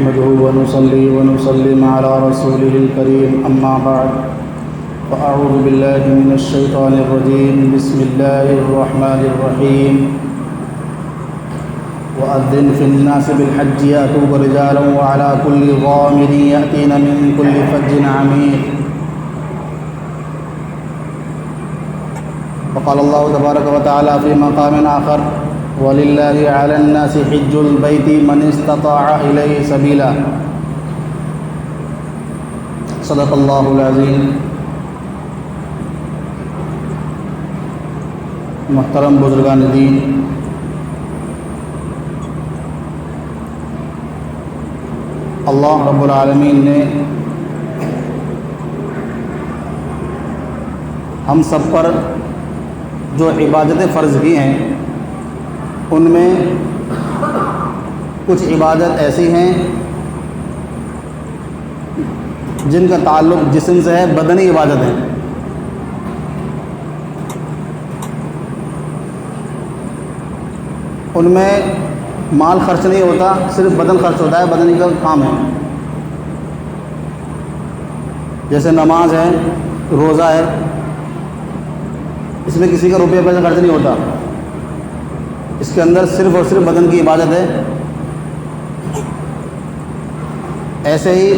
نحمده ونصلي ونسلم على رسوله الكريم أما بعد فأعوذ بالله من الشيطان الرجيم بسم الله الرحمن الرحيم وأذن في الناس بالحج يأتوك رجالا وعلى كل ضامر يأتين من كل فج عميق وقال الله تبارك وتعالى في مقام آخر وَلِلَّهِ عَلَى النَّاسِ حِجُّ الْبَيْتِ مَنِ اسْتَطَاعَ إِلَيْهِ سَبِيلًا صدق اللہ العظیم۔ محترم بزرگان دین، اللہ رب العالمین نے ہم سب پر جو عبادتیں فرض کی ہیں ان میں کچھ عبادت ایسی ہیں جن کا تعلق جسم سے ہے، بدنی عبادت ہے۔ ان میں مال خرچ نہیں ہوتا، صرف بدن خرچ ہوتا ہے، بدنی کا کام ہے۔ جیسے نماز ہے، روزہ ہے، اس میں کسی کا روپیہ پیسہ خرچ نہیں ہوتا، اس کے اندر صرف اور صرف بدن کی عبادت ہے۔ ایسے ہی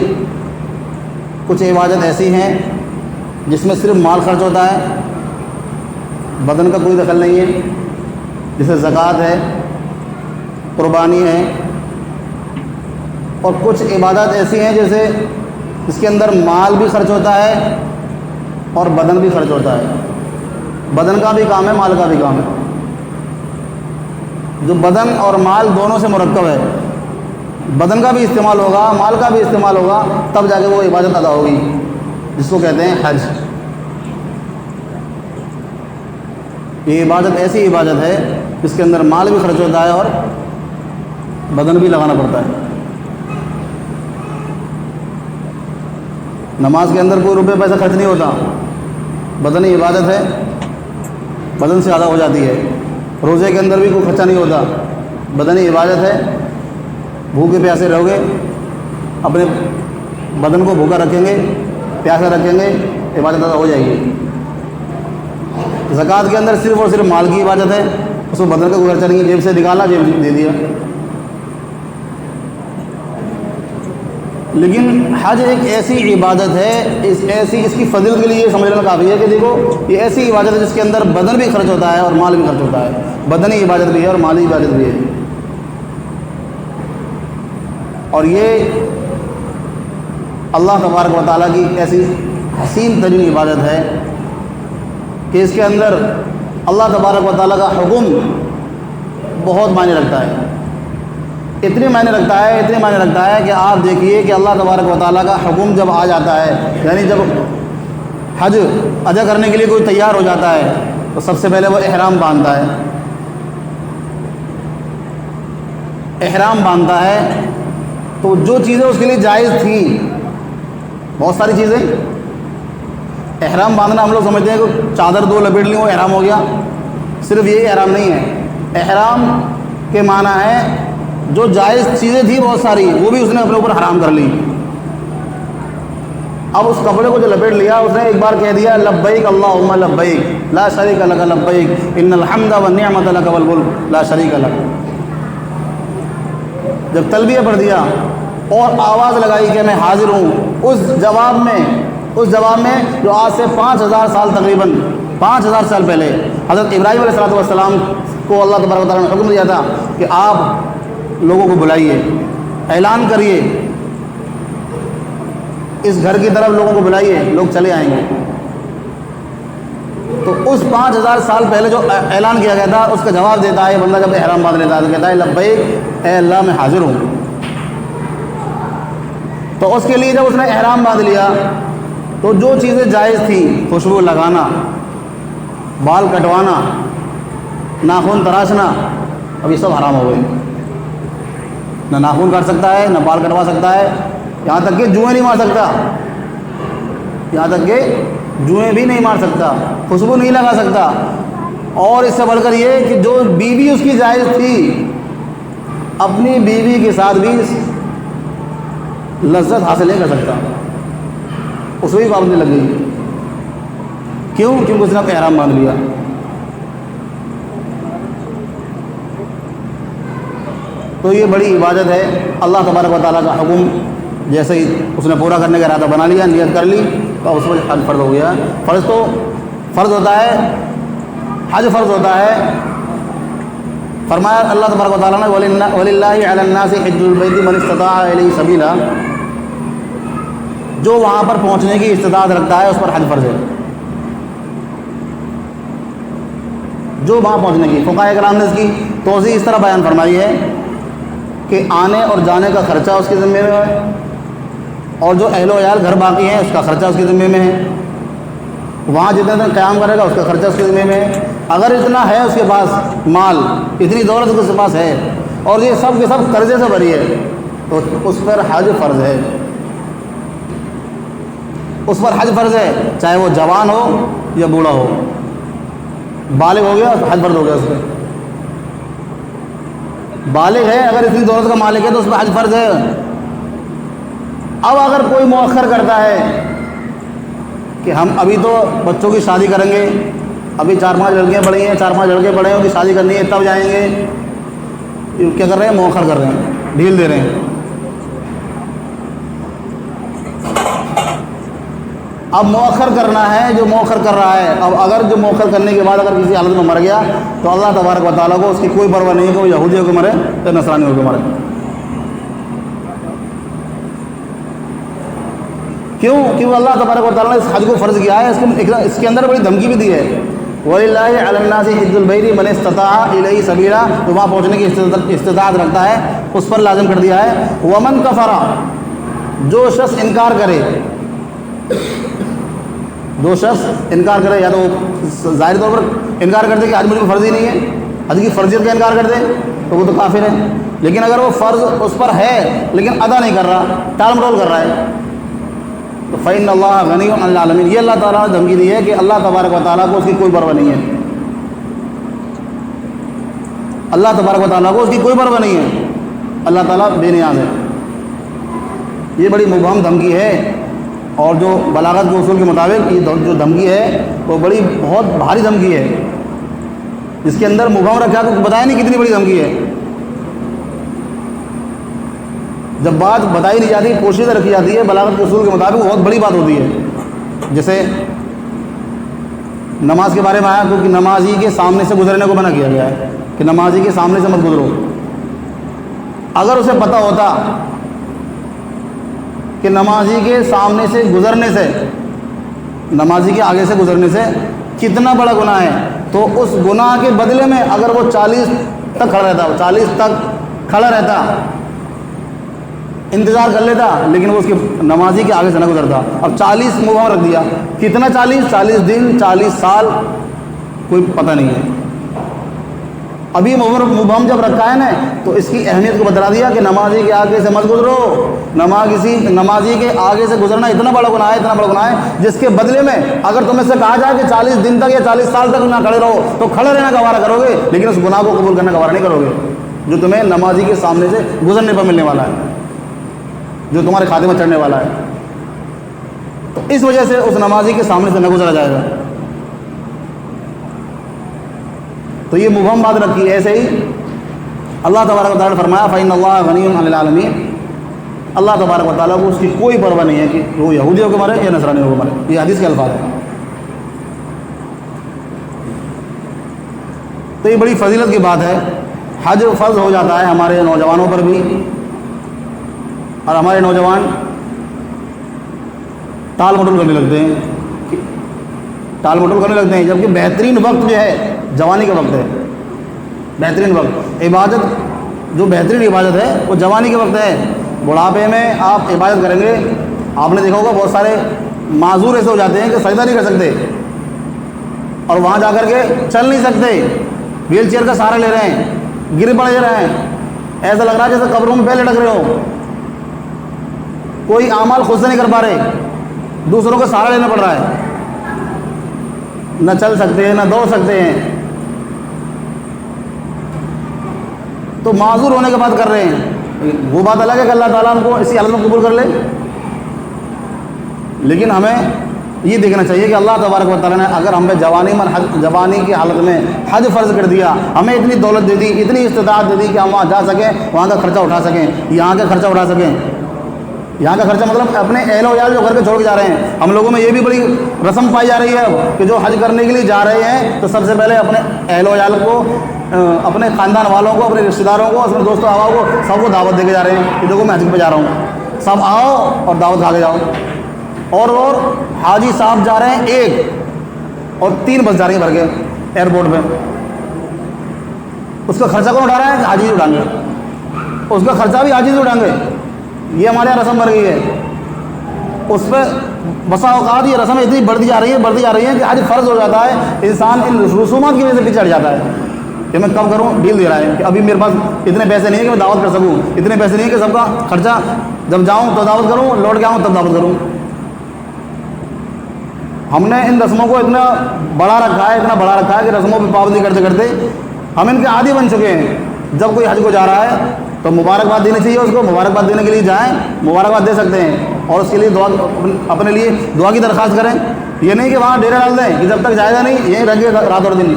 کچھ عبادت ایسی ہیں جس میں صرف مال خرچ ہوتا ہے، بدن کا کوئی دخل نہیں ہے، جیسے زکوٰۃ ہے، قربانی ہے۔ اور کچھ عبادت ایسی ہیں جیسے اس کے اندر مال بھی خرچ ہوتا ہے اور بدن بھی خرچ ہوتا ہے، بدن کا بھی کام ہے، مال کا بھی کام ہے۔ جو بدن اور مال دونوں سے مرکب ہے، بدن کا بھی استعمال ہوگا، مال کا بھی استعمال ہوگا، تب جا کے وہ عبادت ادا ہوگی، جس کو کہتے ہیں حج۔ یہ عبادت ایسی عبادت ہے جس کے اندر مال بھی خرچ ہوتا ہے اور بدن بھی لگانا پڑتا ہے۔ نماز کے اندر کوئی روپے پیسہ خرچ نہیں ہوتا، بدنی عبادت ہے، بدن سے زیادہ ہو جاتی ہے۔ روزے کے اندر بھی کوئی خرچہ نہیں ہوتا، بدنی عبادت ہے، بھوکے پیاسے رہو گے، اپنے بدن کو بھوکا رکھیں گے، پیاسا رکھیں گے، عبادت ادا ہو جائے گی۔ زکوٰۃ کے اندر صرف اور صرف مال کی عبادت ہے، اس میں بدن کا کوئی خرچہ نہیں ہے، جیب سے نکالا، جیب دے دیا۔ لیکن حج ایک ایسی عبادت ہے، اس کی فضیلت کے لیے یہ سمجھنا کافی ہے کہ دیکھو یہ ایسی عبادت ہے جس کے اندر بدن بھی خرچ ہوتا ہے اور مال بھی خرچ ہوتا ہے، بدنی عبادت بھی ہے اور مالی عبادت بھی ہے۔ اور یہ اللہ تبارک و تعالیٰ کی ایسی حسین ترین عبادت ہے کہ اس کے اندر اللہ تبارک و تعالیٰ کا حکم بہت معنی رکھتا ہے، اتنے معنی رکھتا ہے کہ آپ دیکھیے کہ اللہ تبارک و تعالیٰ کا حکم جب آ جاتا ہے، یعنی جب حج ادا کرنے کے لیے کوئی تیار ہو جاتا ہے تو سب سے پہلے وہ احرام باندھتا ہے۔ احرام باندھتا ہے تو جو چیزیں اس کے لیے جائز تھیں، بہت ساری چیزیں، احرام باندھنا ہم لوگ سمجھتے ہیں کہ چادر دو لپیٹ لیں وہ احرام ہو گیا، صرف یہی احرام نہیں ہے۔ احرام کے معنی ہے جو جائز چیزیں تھیں بہت ساری، وہ بھی اس نے اپنے اوپر حرام کر لی۔ اب اس کپڑے کو جو لپیٹ لیا، اس نے ایک بار کہہ دیا لبیک اللہم لبیک لا شریک لک لبیک ان الحمد والنعمت لک والملک لا شریک لک۔ جب تلبیہ پڑھ دیا اور آواز لگائی کہ میں حاضر ہوں، اس جواب میں جو آج سے 5000 سال، تقریباً 5000 سال پہلے حضرت ابراہیم علیہ السلام کو اللہ تبارک و تعالیٰ نے حکم دیا تھا کہ آپ لوگوں کو بلائیے، اعلان کریے، اس گھر کی طرف لوگوں کو بلائیے، لوگ چلے آئیں گے۔ تو اس 5000 سال پہلے جو اعلان کیا گیا تھا اس کا جواب دیتا ہے بندہ جب احرام باندھ لیتا ہے تو کہتا ہے لبیک اے اللہ میں حاضر ہوں۔ تو اس کے لیے جب اس نے احرام باندھ لیا تو جو چیزیں جائز تھیں، خوشبو لگانا، بال کٹوانا، ناخن تراشنا، اب یہ سب حرام ہو گئے۔ نہ ناخن کاٹ سکتا ہے، نہ بال کٹوا سکتا ہے، یہاں تک کہ جوئیں نہیں مار سکتا، جوئیں بھی نہیں مار سکتا، خوشبو نہیں لگا سکتا۔ اور اس سے بڑھ کر یہ کہ جو بیوی اس کی جائز تھی، اپنی بیوی کے ساتھ بھی لذت حاصل نہیں کر سکتا، اس میں بھی پابندی لگ گئی۔ کیوں؟ کیونکہ اس نے اب احرام باندھ لیا۔ تو یہ بڑی عبادت ہے، اللہ تبارک و تعالیٰ کا حکم جیسے ہی اس نے پورا کرنے کا ارادہ بنا لیا، نیت کر لی، تو اس پر حج فرض ہو گیا۔ فرض ہوتا ہے، حج فرض ہوتا ہے۔ فرمایا اللہ تبارک و تعالیٰ نے وَلِلَّهِ عَلَى النَّاسِ حِجُّ الْبَيْتِ مَنِ اسْتَطَاعَ إِلَيْهِ سَبِيلًا، جو وہاں پر پہنچنے کی استطاعت رکھتا ہے اس پر حج فرض ہے۔ جو وہاں پہنچنے کی، فقہاء کرام نے اس کی توضیح اس طرح بیان فرمائی ہے کہ آنے اور جانے کا خرچہ اس کے ذمے میں ہے، اور جو اہل و عیال گھر باقی ہیں اس کا خرچہ اس کے ذمے میں ہے، وہاں جتنے دن قیام کرے گا اس کا خرچہ اس کے ذمے میں ہے۔ اگر اتنا ہے اس کے پاس مال، اتنی دولت اس کے پاس ہے، اور یہ سب کے سب قرضے سے بھری ہے، تو اس پر حج فرض ہے۔ اس پر حج فرض ہے، چاہے وہ جوان ہو یا بوڑھا ہو، بالغ ہو گیا حج فرض ہو گیا اس پہ۔ بالغ ہے، اگر اتنی دولت کا مالک ہے تو اس پہ حج فرض ہے۔ اب اگر کوئی مؤخر کرتا ہے کہ ہم ابھی تو بچوں کی شادی کریں گے، ابھی 4-5 لڑکیاں پڑھی ہیں، 4-5 لڑکے پڑھے ہیں، ان کی شادی کرنی ہے تب جائیں گے، کیا کر رہے ہیں؟ مؤخر کر رہے ہیں، ڈھیل دے رہے ہیں۔ اب مؤخر کرنا ہے جو مؤخر کر رہا ہے، اب اگر جو مؤخر کرنے کے بعد اگر کسی حالت میں مر گیا تو اللہ تبارک و تعالیٰ کو اس کی کوئی پرواہ نہیں ہے کہ وہ یہودی ہو کے مرے یا نصرانی ہو کے مرے۔ کیوں؟ کیونکہ اللہ تبارک و تعالیٰ نے اس حج کو فرض کیا ہے، اس کے اندر بڑی دھمکی بھی دی ہے۔ وَلِلَّهِ عَلَى النَّاسِ حِجُّ الْبَيْتِ مَنِ اسْتَطَاعَ إِلَيْهِ سَبِيلًا، تو وہاں پہنچنے کی استطاعت رکھتا ہے اس پر لازم کر دیا ہے۔ وَمَنْ كَفَرَ، جو شخص انکار کرے، جو شخص انکار کرے، یا تو ظاہر طور پر انکار کر دے کہ حج مجھ کو فرض ہی نہیں ہے، حج کی فرضیت کا انکار کر دے تو وہ تو کافر ہے۔ لیکن اگر وہ فرض اس پر ہے لیکن ادا نہیں کر رہا، ٹال مٹول کر رہا ہے، تو فَإِنَّ اللَّهَ غَنِيٌّ عَنِ الْعَالَمِينَ، یہ اللہ تعالیٰ نے دھمکی دی ہے کہ اللہ تبارک و تعالیٰ کو اس کی کوئی پرواہ نہیں ہے۔ اللہ تبارک و تعالیٰ کو اس کی کوئی پرواہ نہیں ہے، اللہ تعالیٰ بے نیاز ہے۔ یہ بڑی مبہم دھمکی ہے، اور جو بلاغت کے اصول کے مطابق یہ جو دھمکی ہے وہ بڑی بہت بھاری دھمکی ہے، جس کے اندر مبہم رکھا تو بتایا نہیں کتنی بڑی دھمکی ہے۔ جب بات بتائی نہیں جاتی، پوشیدہ رکھی جاتی ہے بلاغت کے اصول کے مطابق، بہت بڑی بات ہوتی ہے۔ جیسے نماز کے بارے میں آیا، کیونکہ نمازی کے سامنے سے گزرنے کو منع کیا گیا ہے کہ نمازی کے سامنے سے مت گزرو۔ اگر اسے پتہ ہوتا کہ نمازی کے سامنے سے گزرنے سے، نمازی کے آگے سے گزرنے سے کتنا بڑا گناہ ہے، تو اس گناہ کے بدلے میں اگر وہ 40 تک کھڑا رہتا، 40 تک کھڑا رہتا، انتظار کر لیتا، لیکن وہ اس کی نمازی کے آگے سے نہ گزرتا۔ اب 40 مبہم رکھ دیا، کتنا 40 دن، 40 سال، کوئی پتہ نہیں ہے۔ ابھی مبہم جب رکھا ہے نا، تو اس کی اہمیت کو بتلا دیا کہ نمازی کے آگے سے مت گزرو۔ نمازی کے آگے سے گزرنا اتنا بڑا گناہ ہے، اتنا بڑا گناہ ہے، جس کے بدلے میں اگر تمہیں سے کہا جائے کہ 40 دن تک یا 40 سال تک نہ کھڑے رہو، تو کھڑے رہنا گوارا کرو گے، لیکن اس گناہ کو قبول کرنا گوارا نہیں کرو گے جو تمہیں نمازی کے سامنے سے گزرنے پر ملنے والا ہے، جو تمہارے کھاتے میں چڑھنے والا ہے۔ تو اس وجہ سے اس نمازی کے سامنے سے نہ گزرا جائے گا۔ تو یہ مبہم بات رکھی ہے۔ ایسے ہی اللہ تبارک و تعالیٰ نے فرمایا فَإِنَّ اللَّهَ غَنِيٌّ عَنِ الْعَالَمِينَ، اللہ تبارک و تعالیٰ کو اس کی کوئی پرواہ نہیں ہے کہ وہ یہودیوں کو مرے یا نصرانیوں کو مرے۔ یہ حدیث کے الفاظ ہیں۔ تو یہ بڑی فضیلت کی بات ہے۔ حج فرض ہو جاتا ہے ہمارے نوجوانوں پر بھی، اور ہمارے نوجوان ٹال مٹول کرنے لگتے ہیں، ٹال مٹول کرنے لگتے ہیں، جبکہ بہترین وقت جو ہے جوانی کا وقت ہے۔ بہترین وقت عبادت، جو بہترین عبادت ہے وہ جوانی کے وقت ہے۔ بڑھاپے میں آپ عبادت کریں گے، آپ نے دیکھا ہوگا بہت سارے معذور ایسے ہو جاتے ہیں کہ سجدہ نہیں کر سکتے، اور وہاں جا کر کے چل نہیں سکتے، ویل چیئر کا سہارا لے رہے ہیں، گر پڑ رہے ہیں، ایسا لگ رہا ہے جیسے قبروں میں پہ لٹک رہے ہو، کوئی اعمال خود سے نہیں کر پا رہے، دوسروں کا سہارا لینا پڑ رہا ہے، نہ چل سکتے ہیں نہ دوڑ سکتے ہیں، تو معذور ہونے کی بات کر رہے ہیں۔ وہ بات الگ ہے کہ اللہ تعالیٰ ہم کو اسی حالت میں قبول کر لے، لیکن ہمیں یہ دیکھنا چاہیے کہ اللہ تبارک و تعالیٰ نے اگر ہم پہ جوانی کی حالت میں حج فرض کر دیا، ہمیں اتنی دولت دے دی، اتنی استطاعت دے دی کہ ہم وہاں جا سکیں، وہاں کا خرچہ اٹھا سکیں، یہاں کا خرچہ اٹھا سکیں، یہاں کا خرچہ مطلب اپنے اہل و عیال جو گھر کے چھوڑ کے جا رہے ہیں۔ ہم لوگوں میں یہ بھی بڑی رسم پائی جا رہی ہے کہ جو حج کرنے کے لیے جا رہے ہیں تو سب سے پہلے اپنے اہل و عیال کو، اپنے خاندان والوں کو، اپنے رشتہ داروں کو، اپنے دوستوں احباب کو، سب کو دعوت دے کے جا رہے ہیں کہ دیکھو میں حج پہ جا رہا ہوں، سب آؤ اور دعوت کھا کے جاؤ۔ اور حاجی صاحب جا رہے ہیں ایک اور 3 بس جا رہی ہیں بھر کے ایئرپورٹ پہ، اس کا خرچہ کون اٹھا رہا ہے؟ حاجی اٹھائیں گے، اس کا خرچہ بھی حاجی سے اٹھائیں گے۔ یہ ہمارے یہاں رسم بن گئی ہے، اس پہ بسا اوقات یہ رسم اتنی بڑھتی جا رہی ہے کہ حج فرض ہو جاتا ہے، انسان ان رسومات کی وجہ سے پیچھے ہٹ جاتا ہے کہ میں کب کروں، ڈیل دے رہا ہے کہ ابھی میرے پاس اتنے پیسے نہیں ہیں کہ میں دعوت کر سکوں، اتنے پیسے نہیں ہیں کہ سب کا خرچہ جب جاؤں تو دعوت کروں، لوٹ کے آؤں تب دعوت کروں۔ ہم نے ان رسموں کو اتنا بڑا رکھا ہے کہ رسموں پہ پابندی کرتے کرتے ہم ان کے عادی بن چکے ہیں۔ جب کوئی حج کو جا رہا ہے تو مبارکباد دینی چاہیے، اس کو مبارکباد دینے کے لیے جائیں، مبارکباد دے سکتے ہیں، اور اس کے لیے دعا، اپنے لیے دعا کی درخواست کریں۔ یہ نہیں کہ وہاں ڈیرے ڈال دیں کہ جب تک جائے گا نہیں یہیں رہیں گے رات اور دن،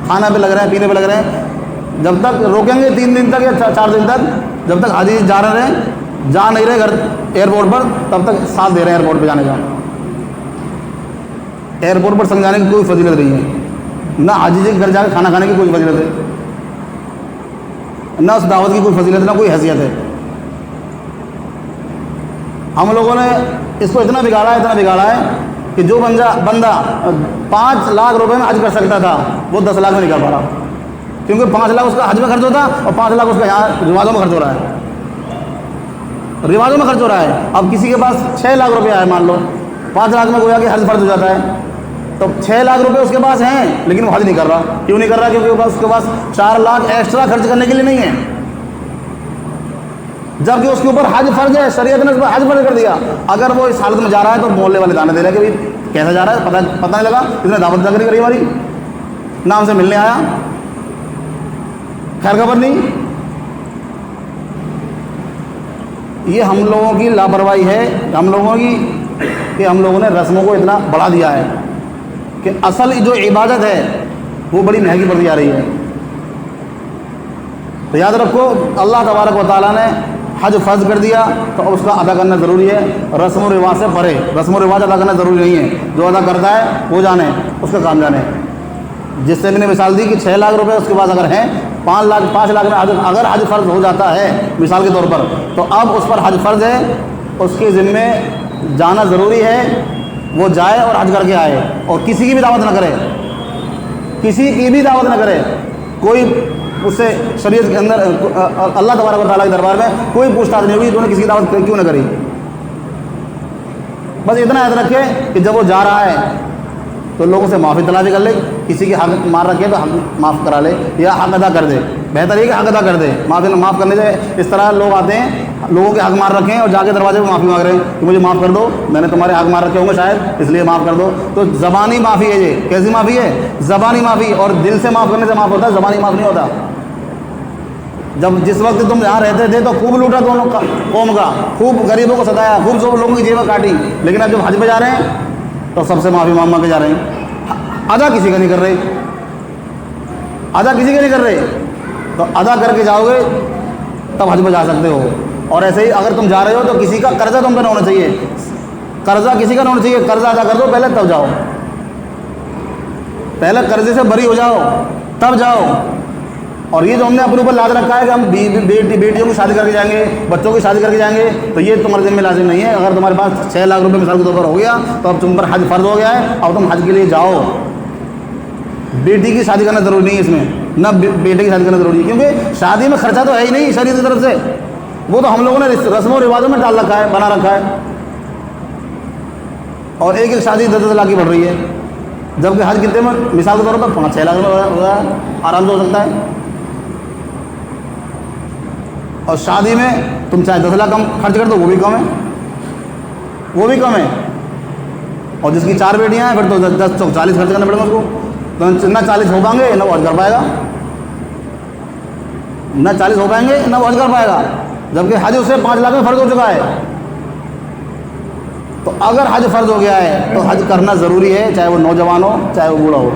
کھانا پہ لگ رہے ہیں، پینے پہ لگ رہے ہیں، جب تک روکیں گے 3 دن تک یا 4 دن تک، جب تک حاجی جا نہیں رہے گھر ایئرپورٹ پر، تب تک ساتھ دے رہے ہیں ایئرپورٹ پہ جانے کا۔ ایئرپورٹ پر سمجھانے کی کوئی فضیلت نہیں ہے، نہ حاجی جی کے گھر جا کے کھانا کھانے کی کوئی فضیلت ہے، نہ اس دعوت کی کوئی فضیلت، نہ کوئی حیثیت ہے۔ ہم لوگوں نے اس کو اتنا بگاڑا ہے کہ جو بندہ 5 لاکھ روپے میں حج کر سکتا تھا وہ 10 لاکھ میں نہیں کر پا رہا، کیونکہ 5 لاکھ اس کا حج میں خرچ ہوتا اور 5 لاکھ اس کا یہاں رواجوں میں خرچ ہو رہا ہے۔ اب کسی کے پاس 6 لاکھ روپے آئے، مان لو 5 لاکھ میں گویا کہ حج فرض ہو جاتا ہے، تو 6 لاکھ روپے اس کے پاس ہیں لیکن وہ حج نہیں کر رہا۔ کیوں نہیں کر رہا؟ کیونکہ اس کے پاس 4 لاکھ ایکسٹرا خرچ کرنے کے لیے نہیں ہے، جبکہ اس کے اوپر حج فرض ہے، شریعت نے اس پر حج فرض کر دیا۔ اگر وہ اس حالت میں جا رہا ہے تو محلے والے دانے دے رہے ہیں کہ بھائی کیسا جا رہا ہے، پتہ نہیں لگا، اس نے دعوت نہیں کری ہماری، نہ ہم سے ملنے آیا، خیر خبر نہیں۔ یہ ہم لوگوں کی لاپرواہی ہے، ہم لوگوں نے رسموں کو اتنا بڑھا دیا ہے کہ اصل جو عبادت ہے وہ بڑی مہنگی پڑتی جا رہی ہے۔ تو یاد رکھو، اللہ تبارک و تعالیٰ نے حج فرض کر دیا تو اس کا ادا کرنا ضروری ہے، رسم و رواج سے پرے، رسم و رواج ادا کرنا ضروری نہیں ہے، جو ادا کرتا ہے وہ جانے، اس کا کام جانے۔ جس سے میں نے مثال دی کہ 6 لاکھ روپے اس کے پاس اگر ہیں، 5 لاکھ میں اگر حج فرض ہو جاتا ہے مثال کے طور پر، تو اب اس پر حج فرض ہے، اس کے ذمے جانا ضروری ہے، وہ جائے اور حج کر کے آئے، اور کسی کی بھی دعوت نہ کرے، کوئی اس سے شریعت کے اندر اللہ تبارک و تعالیٰ کے دربار میں کوئی پوچھ تاچھ نہیں ہوئی کہ انہوں نے کسی کی دعوت کیوں نہ کری۔ بس اتنا یاد رکھے کہ جب وہ جا رہا ہے تو لوگوں سے معافی تلافی کر لے، کسی کی حق مار رکھے تو حق معاف کرا لے یا حق ادا کر دے، بہتر یہ کہ حق ادا کر دے۔ معاف کرنے سے اس طرح لوگ آتے ہیں، لوگوں کے حق مار رکھے ہیں اور جا کے دروازے پہ معافی مانگ رہے ہیں کہ مجھے معاف کر دو، میں نے تمہارے حق مار رکھے ہوں گے شاید، اس لیے معاف کر دو۔ تو زبانی معافی ہے، یہ کیسی معافی ہے؟ زبانی معافی، اور دل سے معاف کرنے سے معاف ہوتا ہے، زبانی معاف نہیں ہوتا۔ جس وقت تم یہاں رہتے تھے تو خوب لوٹا دونوں قوم کا، خوب غریبوں کو ستایا، خوب سب لوگوں کی جیبیں کاٹی، لیکن اب جب حج پہ جا رہے ہیں تو سب سے معافی مانگ کے جا رہے ہیں، ادا کسی کا نہیں کر رہے، تو ادا کر کے جاؤ گے تب حج پہ جا سکتے ہو۔ اور ایسے ہی اگر تم جا رہے ہو تو کسی کا قرضہ تم پہ نہ ہونا چاہیے، قرضہ ادا کر دو پہلے، تب جاؤ، پہلے قرضے سے بری ہو جاؤ تب جاؤ۔ اور یہ جو ہم نے اپنے اوپر لاد رکھا ہے کہ ہم بیٹیوں کی شادی کر کے جائیں گے، بچوں کی شادی کر کے جائیں گے، تو یہ تمہارے ذمہ لازم نہیں ہے۔ اگر تمہارے پاس 6 لاکھ روپے مثال کے طور پر ہو گیا تو اب تم پر حج فرض ہو گیا ہے، اب تم حج کے لیے جاؤ۔ بیٹی کی شادی کرنا ضروری نہیں ہے اس میں، نہ بیٹے کی شادی کرنا ضروری ہے، کیونکہ شادی میں خرچہ تو ہے ہی نہیں شریعت کی طرف سے، وہ تو ہم لوگوں نے رسم و رواجوں میں ڈال رکھا ہے، بنا رکھا ہے، اور ایک شادی 10 لاکھ کی بڑھ رہی ہے، جبکہ حج کتنے میں مثال کے طور پر 5-6 لاکھ میں آرام سے ہو سکتا ہے۔ اور شادی میں تم چاہے 10 لاکھ کم خرچ کر دو، وہ بھی کم ہے، اور جس کی 4 بیٹیاں ہیں پھر تو 10-40 خرچ کرنا پڑے گا اس کو، تو نہ 40 ہو پائیں گے نہ وہ حج کر پائے گا، جبکہ حج اسے 5 لاکھ میں فرض ہو چکا ہے. تو اگر حج فرض ہو گیا ہے تو حج کرنا ضروری ہے، چاہے وہ نوجوان ہو چاہے وہ بوڑھا ہو.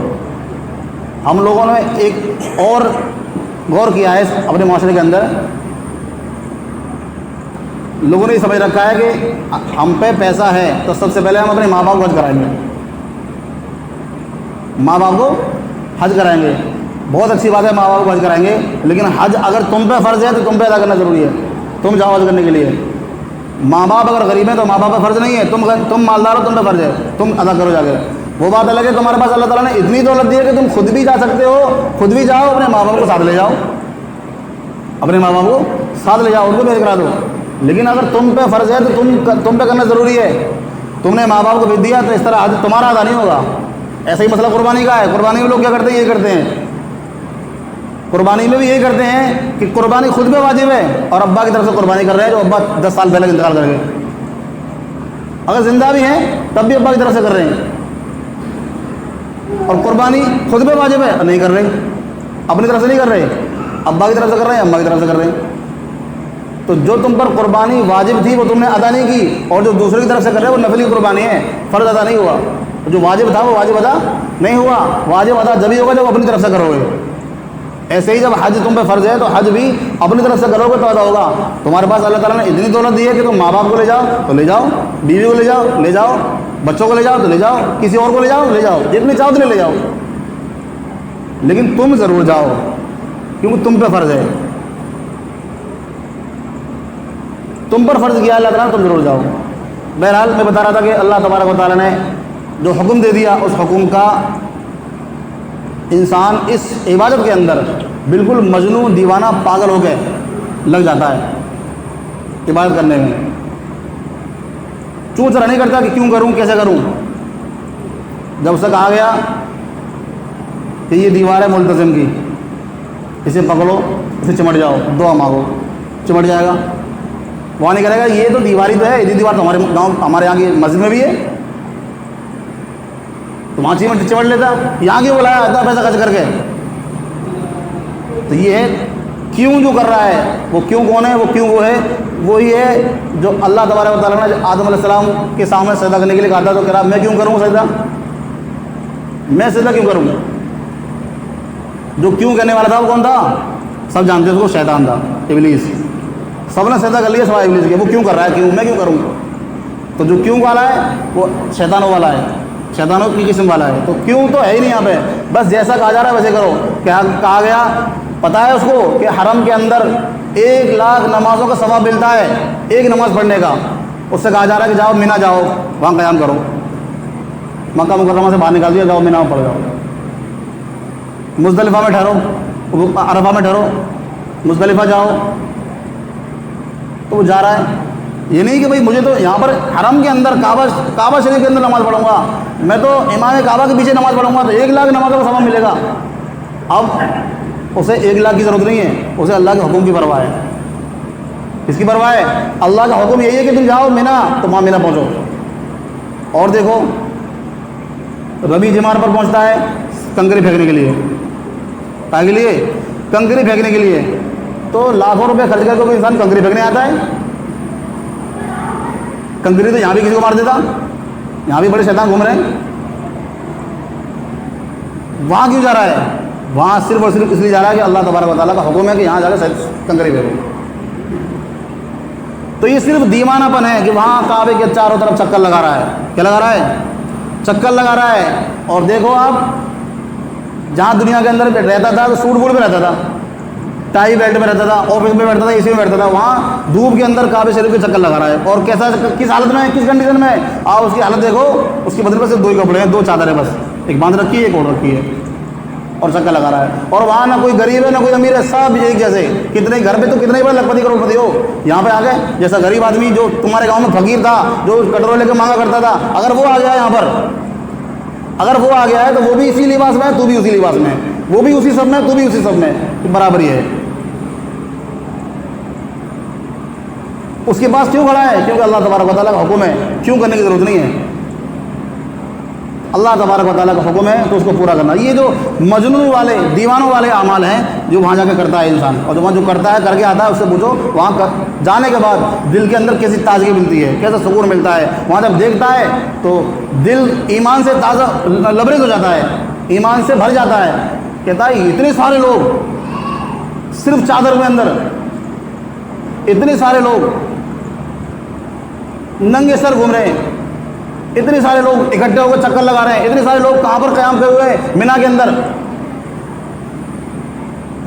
ہم لوگوں نے ایک اور غور کیا ہے اپنے معاشرے کے اندر، لوگوں نے یہ سمجھ رکھا ہے کہ ہم پہ پیسہ ہے تو سب سے پہلے ہم اپنے ماں باپ کو حج کرائیں گے، ماں باپ کو حج کرائیں گے. بہت اچھی بات ہے، ماں باپ کو حج کرائیں گے، لیکن حج اگر تم پہ فرض ہے تو تم پہ ادا کرنا ضروری ہے. تم جاؤ حج کرنے کے لیے. ماں باپ اگر غریب ہیں تو ماں باپ پہ فرض نہیں ہے، تم مالدار ہو تم پہ فرض ہے، تم ادا کرو جا کے. وہ بات الگ ہے تمہارے پاس اللہ تعالیٰ نے اتنی دولت دی ہے کہ تم خود بھی جا سکتے ہو، خود بھی جاؤ، اپنے ماں باپ کو ساتھ لے جاؤ، اپنے ماں باپ کو ساتھ لے جاؤ، ان کو بھیج کرا دو. لیکن اگر تم پہ فرض ہے تو تم پہ کرنا ضروری ہے. تم نے ماں باپ کو بھیج دیا تو اس طرح حج تمہارا ادا نہیں ہوگا. ایسا ہی مسئلہ قربانی کا ہے. قربانی میں لوگ کیا کرتے ہیں؟ یہ کرتے ہیں، قربانی میں بھی یہی کرتے ہیں کہ قربانی خود پہ واجب ہے اور ابا کی طرف سے قربانی کر رہے ہیں جو ابا 10 سال پہلے انتقال کر گئے. اگر زندہ بھی ہیں تب بھی ابا کی طرف سے کر رہے ہیں، اور قربانی خود پہ واجب ہے نہیں کر رہے، اپنی طرف سے نہیں کر رہے، ابا کی طرف سے کر رہے ہیں، اماں کی طرف سے کر رہے ہیں. تو جو تم پر قربانی واجب تھی وہ تم نے ادا نہیں کی، اور جو دوسرے کی طرف سے کر رہے ہیں وہ نفلی قربانی ہے، فرض ادا نہیں ہوا. جو واجب تھا وہ واجب ادا نہیں ہوا. واجب ادا جبھی ہوگا جب اپنی طرف سے کرو گے. ایسے ہی جب حج تم پہ فرض ہے تو حج بھی اپنی طرف سے کرو گے تو ادا ہوگا. تمہارے پاس اللہ تعالیٰ نے اتنی دولت دی ہے کہ تم ماں باپ کو لے جاؤ تو لے جاؤ، بیوی کو لے جاؤ، بچوں کو لے جاؤ تو لے جاؤ، کسی اور کو لے جاؤ، جتنے چاہو اتنے لے جاؤ. لیکن تم ضرور جاؤ کیونکہ تم پہ فرض ہے، تم پر فرض کیا اللہ تعالیٰ نے، تم ضرور جاؤ. بہرحال میں بتا رہا تھا کہ اللہ تبارک و تعالیٰ نے جو حکم دے دیا اس حکم کا انسان اس عبادت کے اندر بالکل مجنون دیوانہ پاگل ہو کے لگ جاتا ہے عبادت کرنے میں. چون چرا نہیں کرتا کہ کیوں کروں کیسے کروں. جب اس سے کہا گیا کہ یہ دیوار ہے ملتزم کی، اسے پکڑو، اسے چمٹ جاؤ، دعا مانگو، چمٹ جائے گا. وہاں نہیں کرے گا یہ تو دیوار ہی تو ہے، یہ دیوار تو ہمارے گاؤں ہمارے یہاں کی مسجد میں بھی ہے، تو وہاں چمٹ لیتا. یہاں کیوں بلایا اتنا پیسہ خرچ کر کے؟ تو یہ ہے کیوں جو کر رہا ہے. وہ کیوں کون ہے؟ وہ کیوں وہ ہے، وہی ہے جو اللہ تبارک و تعالیٰ نے آدم علیہ السلام کے سامنے سجدہ کرنے کے لیے کہا تھا تو کہہ رہا میں کیوں کروں سجدہ، میں سجدہ کیوں کروں. جو کیوں کہنے والا تھا وہ کون تھا؟ سب جانتے ہیں اس کو، شیطان تھا، ابلیس. سب نے سجدہ کر لیا سوائے ابلیس کے. وہ کیوں کر رہا ہے؟ کیوں، میں کیوں کروں. تو جو کیوں والا ہے وہ شیطانوں والا ہے، شیطانوں کی قسم والا ہے. تو کیوں تو ہے ہی نہیں یہاں پہ، بس جیسا کہا جا رہا ہے ویسے کرو. کیا کہا گیا پتہ ہے اس کو کہ حرم کے اندر 1,00,000 نمازوں کا ثواب ملتا ہے ایک نماز پڑھنے کا. اس سے کہا جا رہا ہے کہ جاؤ مینا جاؤ وہاں قیام کرو، مکہ مکرمہ سے باہر نکال دیا، جاؤ مینا میں پڑھ جاؤ، مزدلفہ میں ٹھہرو، عرفہ میں ٹھہرو، مزدلفہ جاؤ. تو وہ جا رہا ہے. یہ نہیں کہ بھائی مجھے تو یہاں پر حرم کے اندر کعبہ شریف کے اندر نماز پڑھوں گا، میں تو امام کعبہ کے پیچھے نماز پڑھوں گا تو 1,00,000 نمازوں کا ثواب ملے گا. اب اسے 1,00,000 کی ضرورت نہیں ہے، اسے اللہ کے حکم کی پرواہ ہے. کس کی پرواہ ہے؟ اللہ کا حکم یہی ہے کہ تم جاؤ مینا، تو وہاں مینا پہنچو. اور دیکھو ربی جمار پر پہنچتا ہے کنکری پھینکنے کے لیے، کہاں کے لیے؟ کنکری پھینکنے کے لیے. تو لاکھوں روپے خرچ کر کے کوئی انسان کنکری پھینکنے آتا ہے؟ کنکری تو یہاں بھی کسی کو مار دیتا، یہاں بھی بڑے شیطان گھوم رہے ہیں. وہاں کیوں جا رہا ہے؟ وہاں صرف اور صرف اس لیے جا رہا ہے کہ اللہ تبارک و تعالیٰ کا حکم ہے کہ یہاں جا کے کنکری پھینکو. تو یہ صرف دیوانہ پن ہے کہ وہاں کعبے کے چاروں طرف چکر لگا رہا ہے. کیا لگا رہا ہے؟ چکر لگا رہا ہے. اور دیکھو آپ جہاں دنیا کے اندر رہتا تھا تو سوٹ بوٹ میں رہتا تھا، ٹائی بیلٹ میں رہتا تھا، آفس میں بیٹھتا تھا، اسی میں بیٹھتا تھا، وہاں دھوپ کے اندر کعبے شریف کے چکر لگا رہا ہے. اور کیسا کس حالت میں ہے، کس کنڈیشن میں ہے؟ آپ اس کی حالت دیکھو، اس کے بدن میں صرف 2 ہی کپڑے ہیں، 2 چادریں بس، ایک باندھ رکھی ہے ایک اوڑھ رکھی ہے، اور چکر لگا رہا ہے. اور وہاں نہ کوئی غریب ہے نہ کوئی امیر ہے، سب ایک جیسے. کتنے گھر پہ تو کتنے بڑے لکھپتی کروڑپتی ہو، یہاں پہ آ گئے جیسا غریب آدمی جو تمہارے گاؤں میں فقیر تھا، جو کٹورے لے کے مانگا کرتا تھا، اگر وہ آ گیا یہاں پر، اگر وہ آ گیا ہے تو وہ بھی اسی لباس میں ہے، تو بھی اسی لباس میں ہے، وہ بھی اسی سب میں، تو بھی اسی سب میں، برابری ہے. اس کے پاس کیوں کھڑا ہے؟ کیونکہ اللہ تبارک و تعالیٰ کا حکم ہے، کیوں کرنے کی ضرورت نہیں ہے. اللہ تبارک و تعالیٰ کا حکم ہے تو اس کو پورا کرنا. یہ جو مجنون والے دیوانوں والے اعمال ہیں جو وہاں جا کے کرتا ہے انسان, اور جو وہاں جو کرتا ہے کر کے آتا ہے, اس سے پوچھو وہاں جانے کے بعد دل کے اندر کیسی تازگی ملتی ہے, کیسا سکون ملتا ہے. وہاں جب دیکھتا ہے تو دل ایمان سے تازہ لبریز ہو جاتا ہے, ایمان سے بھر جاتا ہے. کہتا ہے اتنے سارے لوگ صرف چادر کے اندر, اتنے سارے لوگ ننگے سر گھوم رہے ہیں, اتنے سارے لوگ اکٹھے ہو کر چکر لگا رہے ہیں, اتنے سارے لوگ کہاں پر قیام کیے ہوئے ہیں مینا کے اندر,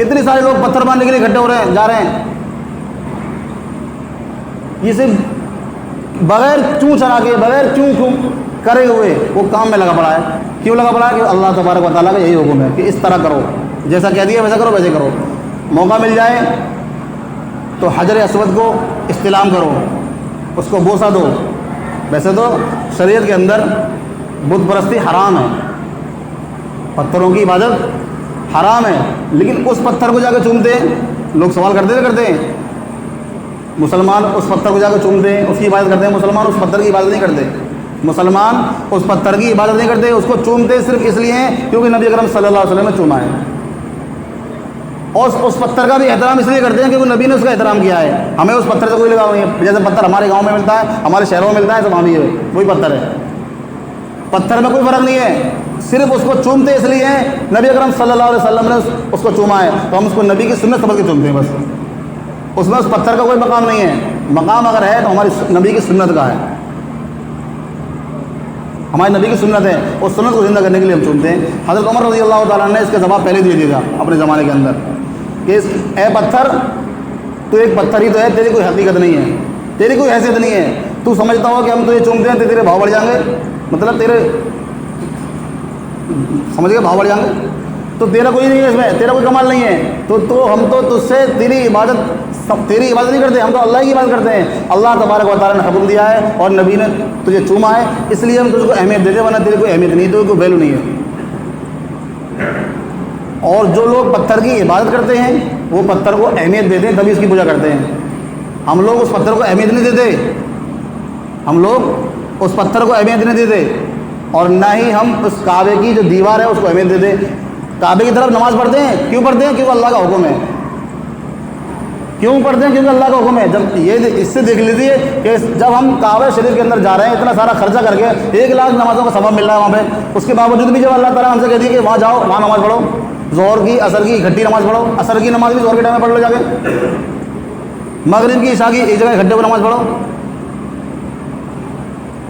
اتنے سارے لوگ پتھر باندھنے کے لیے اکٹھے ہو رہے ہیں, جا رہے ہیں. یہ صرف بغیر چوں چرا کے بغیر چوں کرے ہوئے وہ کام میں لگا پڑا ہے. کیوں لگا پڑا ہے؟ کہ اللہ تبارک و تعالیٰ کا یہی حکم ہے کہ اس طرح کرو, جیسا کہہ دیا ویسا کرو, ویسے کرو. موقع مل جائے تو حجر اسود کو استلام کرو, اس کو بوسہ دو. ویسے تو شریعت کے اندر بت پرستی حرام ہے, پتھروں کی عبادت حرام ہے, لیکن اس پتھر کو جا کے چومتے ہیں. لوگ سوال کرتے ہیں, مسلمان اس پتھر کو جا کے چومتے ہیں, اس کی عبادت کرتے ہیں. مسلمان اس پتھر کی عبادت نہیں کرتے, مسلمان اس پتھر کی عبادت نہیں کرتے, اس کو چومتے صرف اس لیے ہیں کیونکہ نبی اکرم صلی اللہ علیہ وسلم نے چوما ہے. اور اس پتھر کا بھی احترام اس لیے کرتے ہیں کیونکہ نبی نے اس کا احترام کیا ہے. ہمیں اس پتھر سے کوئی لگاؤ نہیں ہے. جیسے پتھر ہمارے گاؤں میں ملتا ہے, ہمارے شہروں میں ملتا ہے, تو وہاں بھی وہی پتھر ہے. پتھر میں کوئی فرق نہیں ہے, صرف اس کو چومتے اس لیے ہیں نبی اکرم صلی اللہ علیہ وسلم نے اس کو چوما ہے, تو ہم اس کو نبی کی سنت سمجھ کے چومتے ہیں بس. اس میں اس پتھر کا کوئی مقام نہیں ہے. مقام اگر ہے تو ہماری نبی کی سنت کا ہے, ہماری نبی کی سنت ہے, اس سنت کو زندہ کرنے کے لیے ہم چومتے ہیں. حضرت عمر رضی اللہ تعالیٰ نے اس کا جواب پہلے دے دیا تھا اپنے زمانے کے اندر کہ اے پتھر, تو ایک پتھر ہی تو ہے, تیری کوئی حقیقت نہیں ہے, تیری کوئی حیثیت نہیں ہے. تو سمجھتا ہو کہ ہم تو یہ چومتے ہیں تو تیرے بھاؤ بڑھ جائیں گے, مطلب تیرے سمجھ گئے بھاؤ بڑھ جائیں گے, تو تیرا کوئی نہیں ہے اس میں, تیرا کوئی کمال نہیں ہے. تو ہم تو تجھ سے تیری عبادت نہیں کرتے, ہم تو اللہ کی عبادت کرتے ہیں. اللہ تبارک و تعالیٰ نے حکم دیا ہے اور نبی نے تجھے چوما ہے, اس لیے ہم تجھ کو اہمیت دیتے ہیں, ورنہ تیری کوئی اہمیت نہیں, تو کوئی ویلو نہیں ہے. اور جو لوگ پتھر کی عبادت کرتے ہیں وہ پتھر کو اہمیت دیتے ہیں, تبھی اس کی پوجا کرتے ہیں. ہم لوگ اس پتھر کو اہمیت نہیں دیتے, ہم لوگ اس پتھر کو اہمیت نہیں دیتے, اور نہ ہی ہم اس کعبے کی جو دیوار ہے اس کو اہمیت دیتے. کعبے کی طرف نماز پڑھتے ہیں, کیوں پڑھتے ہیں؟ کیونکہ اللہ کا حکم ہے. کیوں پڑھتے ہیں؟ کیونکہ اللہ کا حکم ہے. جب یہ اس سے دیکھ لیجیے کہ جب ہم کعبہ شریف کے اندر جا رہے ہیں, اتنا سارا خرچہ کر کے 1 لاکھ نمازوں کا ثواب مل رہا ہے وہاں پہ, اس کے باوجود بھی جب اللہ تعالیٰ ہم سے کہہ دیے کہ وہاں جاؤ, وہاں نماز پڑھو, ظہر کی عصر کی اکٹھی نماز پڑھو, عصر کی نماز بھی ظہر کے ٹائم میں پڑھ لو جا کے, مغرب کی عشاء کی ایک جگہ اکٹھے کو نماز پڑھو,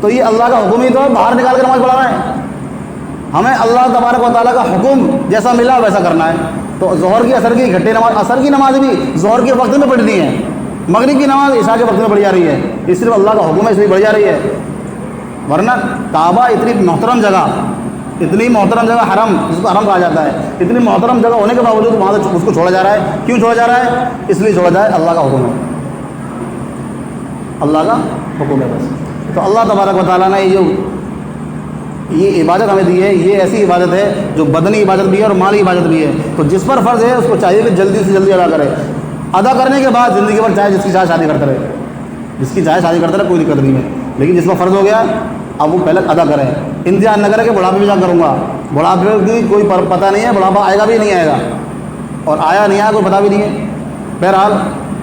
تو یہ اللہ کا حکم ہی تو باہر نکال کے نماز پڑھا رہا ہے. ہمیں اللہ تبارک و تعالیٰ کا حکم جیسا ملا ویسا کرنا ہے. تو ظہر کی عصر کی اکٹھے نماز, عصر کی نماز بھی ظہر کے وقت میں پڑھنی ہے, مغرب کی نماز عشاء کے وقت میں پڑھی جا رہی ہے. یہ صرف اللہ کا حکم ہے, اس لیے پڑھی جا رہی ہے. ورنہ کعبہ اتنی محترم جگہ, اتنی محترم جگہ, حرم جس کو حرم کہا جاتا ہے, اتنی محترم جگہ ہونے کے باوجود وہاں سے اس کو چھوڑا جا رہا ہے. کیوں چھوڑا جا رہا ہے؟ اس لیے چھوڑا جائے اللہ کا حکم ہے, اللہ کا حکم ہے بس. تو اللہ تبارک و تعالیٰ نے یہ عبادت ہمیں دی ہے, یہ ایسی عبادت ہے جو بدنی عبادت بھی ہے اور مالی عبادت بھی ہے. تو جس پر فرض ہے اس کو چاہیے کہ جلدی سے جلدی ادا کرے. ادا کرنے کے بعد زندگی بھر چاہے جس کی چاہے شادی کرتا رہے, جس کی چاہے شادی کرتا رہے, کوئی دقت نہیں ہے. لیکن جس پر فرض ہو گیا اب وہ پہلے ادا کریں. انتظار نہ کرے کہ بڑھاپے میں جا کروں گا, بڑھاپے کی کوئی پتہ نہیں ہے, بڑھاپا آئے گا بھی نہیں آئے گا, اور آیا نہیں آیا کوئی پتہ بھی نہیں ہے. بہرحال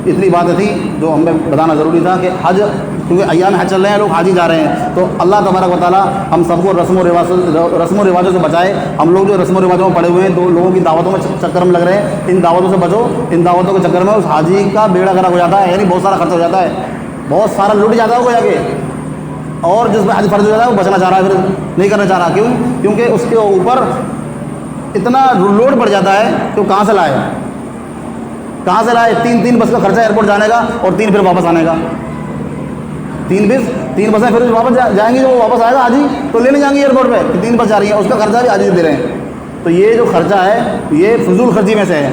اتنی باتیں تھی جو ہمیں بتانا ضروری تھا کہ حج, کیونکہ ایام حج چل رہے ہیں, لوگ حاجی جا رہے ہیں, تو اللہ تبارک و تعالیٰ ہم سب کو رسم و رواجوں سے بچائے. ہم لوگ جو رسم و رواجوں میں پڑے ہوئے ہیں, تو لوگوں کی دعوتوں میں چکر میں لگ رہے ہیں, ان دعوتوں سے بچو. ان دعوتوں کے چکر میں اس حاجی کا بیڑا گرک ہو جاتا ہے, یعنی بہت سارا خرچ ہو جاتا ہے, بہت سارا لٹ جاتا ہے وہ جا کے, اور جس میں حج فرض ہو جاتا ہے وہ بچنا چاہ رہا ہے, پھر نہیں کرنا چاہ رہا. کیوں؟ کیونکہ اس کے اوپر اتنا لوڈ پڑ جاتا ہے کہ وہ کہاں سے لائے, کہاں سے لائے. 3 بس کا خرچہ ایئرپورٹ جانے کا, اور 3 پھر واپس آنے کا. 3 بسیں پھر واپس جائیں گی, جو واپس آئے گا حاجی تو لینے جائیں گے ایئرپورٹ پہ, 3 بس جا رہی ہیں, اس کا خرچہ بھی حاجی دے رہے ہیں. تو یہ جو خرچہ ہے یہ فضول خرچی میں سے ہے,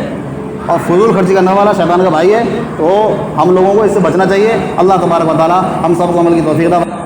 اور فضول خرچی کرنے والا شیطان کا بھائی ہے. تو ہم لوگوں کو اس سے بچنا چاہیے. اللہ تبارک و تعالیٰ ہم سب کو عمل کی توفیق عطا فرمائے.